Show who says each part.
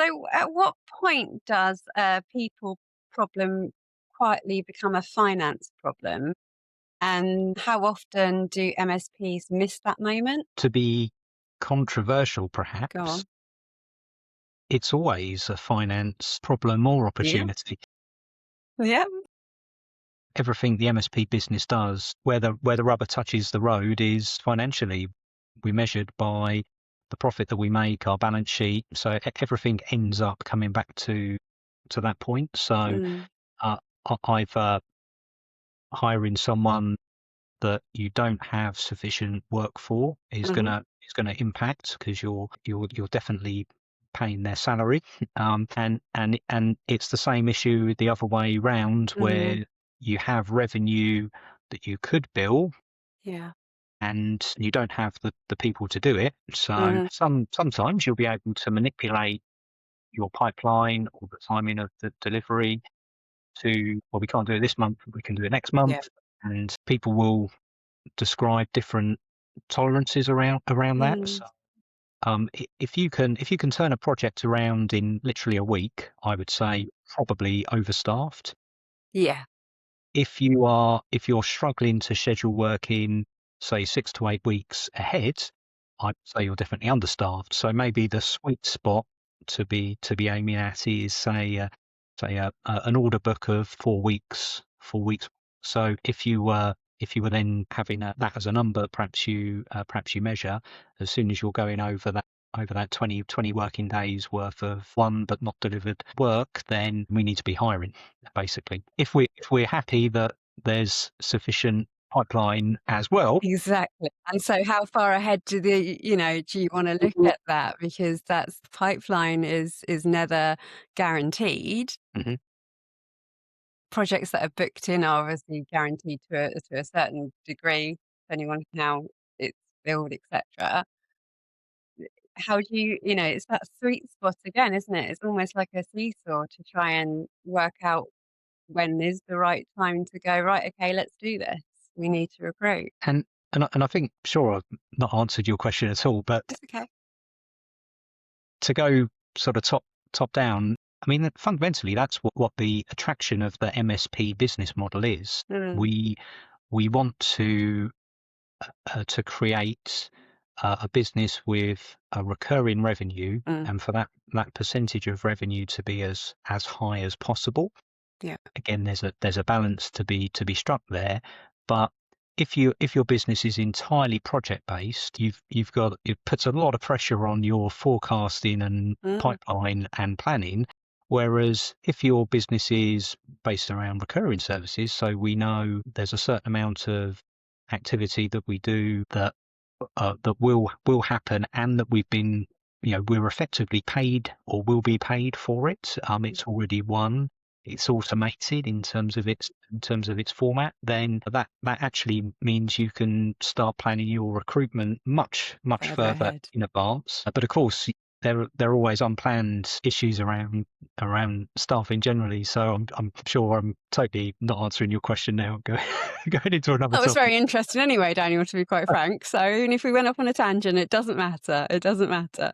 Speaker 1: So, at what point does a people problem quietly become a finance problem? And how often do MSPs miss that moment?
Speaker 2: To be controversial,
Speaker 1: Go
Speaker 2: perhaps,
Speaker 1: on.
Speaker 2: it's always a finance problem or
Speaker 1: Yeah.
Speaker 2: opportunity.
Speaker 1: Yeah.
Speaker 2: Everything the MSP business does, where the rubber touches the road, is financially. We're measured by the profit that we make, our balance sheet. So everything ends up coming back to that point. So
Speaker 1: Mm.
Speaker 2: uh, either hiring someone that you don't have sufficient work for
Speaker 1: Hmm.
Speaker 2: is gonna impact, because you're definitely paying their salary. And it's the same issue the other way round,
Speaker 1: Mm.
Speaker 2: where you have revenue that you could bill
Speaker 1: Yeah.
Speaker 2: and you don't have the people to do it. So
Speaker 1: Mm.
Speaker 2: sometimes you'll be able to manipulate your pipeline or the timing of the delivery to, well, we can't do it this month, we can do it next
Speaker 1: Yeah.
Speaker 2: month. And people will describe different tolerances around that.
Speaker 1: Mm.
Speaker 2: So, if you can turn a project around in literally a week, I would say probably overstaffed.
Speaker 1: Yeah.
Speaker 2: If you're struggling to schedule work in, say, 6 to 8 weeks ahead, I'd say you're definitely understaffed. So maybe the sweet spot to be aiming at is, say, an order book of 4 weeks. 4 weeks. So if you were then having that as a number, perhaps you measure, as soon as you're going over that 20 working days worth of won but not delivered work, then we need to be hiring, basically. If we're happy that there's sufficient pipeline as well.
Speaker 1: Exactly. And so how far ahead do you wanna look at that? Because that's pipeline is never guaranteed.
Speaker 2: Mhm.
Speaker 1: Projects that are booked in are obviously guaranteed to a certain degree, depending on how it's billed, etcetera. How do it's that sweet spot again, isn't it? It's almost like a seesaw to try and work out when is the right time to go, "Right, okay, let's do this. We need to recruit."
Speaker 2: And I think, sure, I've not answered your question at all, but
Speaker 1: It's okay.
Speaker 2: to go sort of top down, I mean, fundamentally, that's what the attraction of the MSP business model is.
Speaker 1: Mm,
Speaker 2: We want to create a business with a recurring revenue,
Speaker 1: mm,
Speaker 2: and for that percentage of revenue to be as high as possible.
Speaker 1: yeah,
Speaker 2: Again, there's a balance to be struck there, but if your business is entirely project based, it puts a lot of pressure on your forecasting and
Speaker 1: mm,
Speaker 2: pipeline and planning. Whereas if your business is based around recurring services, so we know there's a certain amount of activity that we do that will happen, and that we're effectively paid or will be paid for it. It's already won. It's automated in terms of its format. Then that actually means you can start planning your recruitment much
Speaker 1: further
Speaker 2: further
Speaker 1: ahead.
Speaker 2: in advance. But of course, there are always unplanned issues around staffing generally. So I'm sure I'm totally not answering your question now. Going into another
Speaker 1: That was
Speaker 2: topic.
Speaker 1: very interesting anyway, Daniel, to be quite frank. So even if we went off on a tangent, it doesn't matter. It doesn't matter.